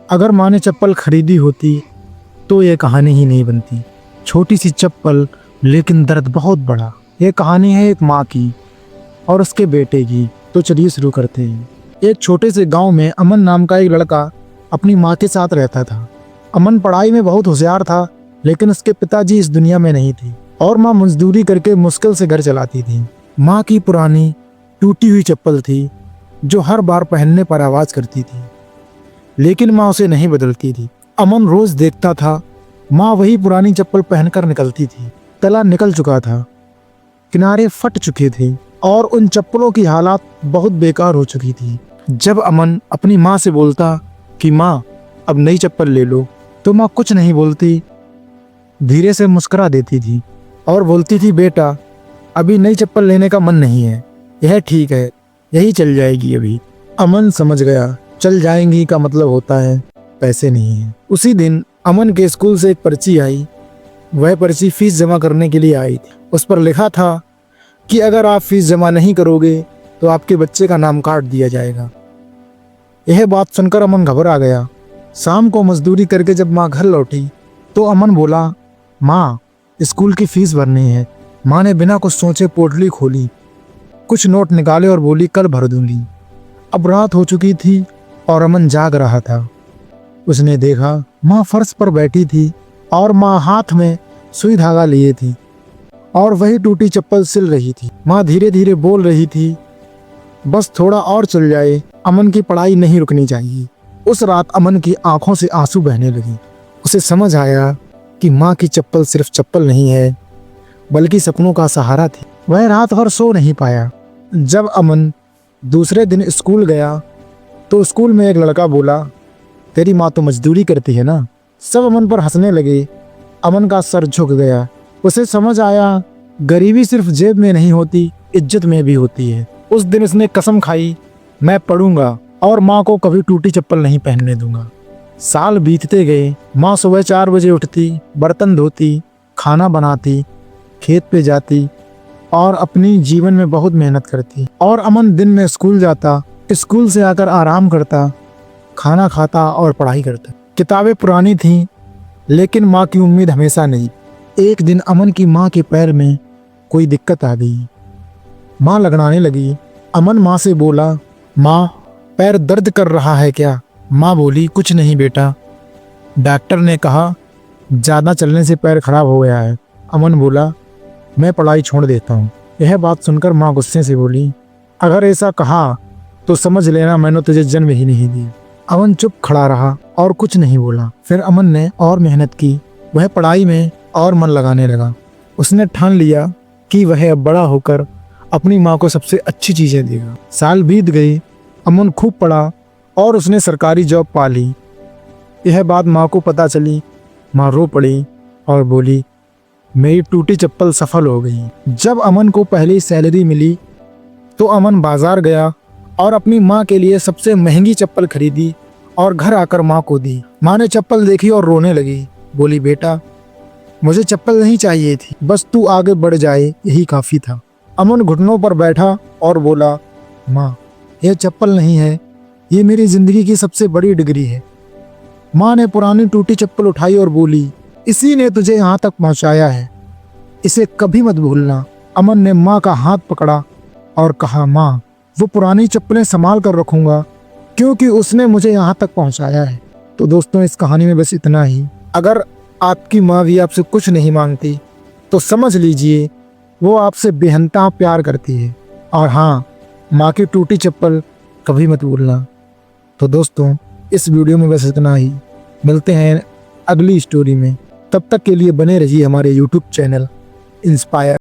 अगर माँ ने चप्पल खरीदी होती तो ये कहानी ही नहीं बनती। छोटी सी चप्पल लेकिन दर्द बहुत बड़ा। ये कहानी है एक माँ की और उसके बेटे की। तो चलिए शुरू करते हैं। एक छोटे से गांव में अमन नाम का एक लड़का अपनी माँ के साथ रहता था। अमन पढ़ाई में बहुत होशियार था, लेकिन उसके पिताजी इस दुनिया में नहीं थे और माँ मजदूरी करके मुश्किल से घर चलाती थी। माँ की पुरानी टूटी हुई चप्पल थी जो हर बार पहनने पर आवाज करती थी, लेकिन माँ उसे नहीं बदलती थी। अमन रोज देखता था माँ वही पुरानी चप्पल पहनकर निकलती थी। तला निकल चुका था, किनारे फट चुके थे और उन चप्पलों की हालत बहुत बेकार हो चुकी थी। जब अमन अपनी माँ से बोलता कि माँ अब नई चप्पल ले लो, तो माँ कुछ नहीं बोलती, धीरे से मुस्कुरा देती थी और बोलती थी, बेटा अभी नई चप्पल लेने का मन नहीं है, यह ठीक है, यही चल जाएगी अभी। अमन समझ गया चल जाएंगी का मतलब होता है पैसे नहीं है। उसी दिन अमन के स्कूल से एक पर्ची आई। वह पर्ची फीस जमा करने के लिए आई थी। उस पर लिखा था कि अगर आप फीस जमा नहीं करोगे तो आपके बच्चे का नाम काट दिया जाएगा। यह बात सुनकर अमन घबरा गया। शाम को मजदूरी करके जब माँ घर लौटी तो अमन बोला, माँ स्कूल की फीस भरनी है। माँ ने बिना कुछ सोचे पोटली खोली, कुछ नोट निकाले और बोली, कल भर दूंगी। अब रात हो चुकी थी और अमन जाग रहा था। उसने देखा माँ फर्श पर बैठी थी और माँ हाथ में सुई धागा लिए थी और वही टूटी चप्पल सिल रही थी। माँ धीरे धीरे बोल रही थी, बस थोड़ा और चल जाए, अमन की पढ़ाई नहीं रुकनी चाहिए। उस रात अमन की आंखों से आंसू बहने लगे। उसे समझ आया कि माँ की चप्पल सिर्फ चप्पल नहीं है, बल्कि सपनों का सहारा थी। वह रात भर सो नहीं पाया। जब अमन दूसरे दिन स्कूल गया तो स्कूल में एक लड़का बोला, तेरी माँ तो मजदूरी करती है ना। सब अमन पर हंसने लगे। अमन का सर झुक गया। उसे समझ आया गरीबी सिर्फ जेब में नहीं होती, इज्जत में भी होती है। उस दिन उसने कसम खाई, मैं पढ़ूंगा और माँ को कभी टूटी चप्पल नहीं पहनने दूंगा। साल बीतते गए। माँ सुबह 4 बजे उठती, बर्तन धोती, खाना बनाती, खेत पे जाती और अपनी जीवन में बहुत मेहनत करती। और अमन दिन में स्कूल जाता, स्कूल से आकर आराम करता, खाना खाता और पढ़ाई करता। किताबें पुरानी थीं, लेकिन माँ की उम्मीद हमेशा नहीं। एक दिन अमन की माँ के पैर में कोई दिक्कत आ गई। माँ लगड़ाने लगी। अमन माँ से बोला, माँ पैर दर्द कर रहा है क्या? माँ बोली, कुछ नहीं बेटा, डॉक्टर ने कहा ज़्यादा चलने से पैर खराब हो गया है। अमन बोला, मैं पढ़ाई छोड़ देता हूँ। यह बात सुनकर माँ गुस्से से बोली, अगर ऐसा कहा तो समझ लेना मैंने तुझे जन्म ही नहीं दी। अमन चुप खड़ा रहा और कुछ नहीं बोला। फिर अमन ने और मेहनत की। वह पढ़ाई में और मन लगाने लगा। उसने ठान लिया कि वह अब बड़ा होकर अपनी माँ को सबसे अच्छी चीज़ें देगा। साल बीत गई। अमन खूब पढ़ा और उसने सरकारी जॉब पा ली। यह बात माँ को पता चली। माँ रो पड़ी और बोली, मेरी टूटी चप्पल सफल हो गई। जब अमन को पहली सैलरी मिली तो अमन बाजार गया और अपनी माँ के लिए सबसे महंगी चप्पल खरीदी और घर आकर माँ को दी। माँ ने चप्पल देखी और रोने लगी। बोली, बेटा मुझे चप्पल नहीं चाहिए थी, बस तू आगे बढ़ जाए यही काफ़ी था। अमन घुटनों पर बैठा और बोला, माँ यह चप्पल नहीं है, ये मेरी ज़िंदगी की सबसे बड़ी डिग्री है। माँ ने पुरानी टूटी चप्पल उठाई और बोली, इसी ने तुझे यहाँ तक पहुँचाया है, इसे कभी मत भूलना। अमन ने माँ का हाथ पकड़ा और कहा, माँ वो पुरानी चप्पलें संभाल कर रखूँगा क्योंकि उसने मुझे यहाँ तक पहुँचाया है। तो दोस्तों, इस कहानी में बस इतना ही। अगर आपकी माँ भी आपसे कुछ नहीं मांगती तो समझ लीजिए वो आपसे बेहद प्यार करती है। और हाँ, माँ की टूटी चप्पल कभी मत भूलना। तो दोस्तों, इस वीडियो में बस इतना ही। मिलते हैं अगली स्टोरी में। तब तक के लिए बने रहिए हमारे यूट्यूब चैनल इंस्पायर।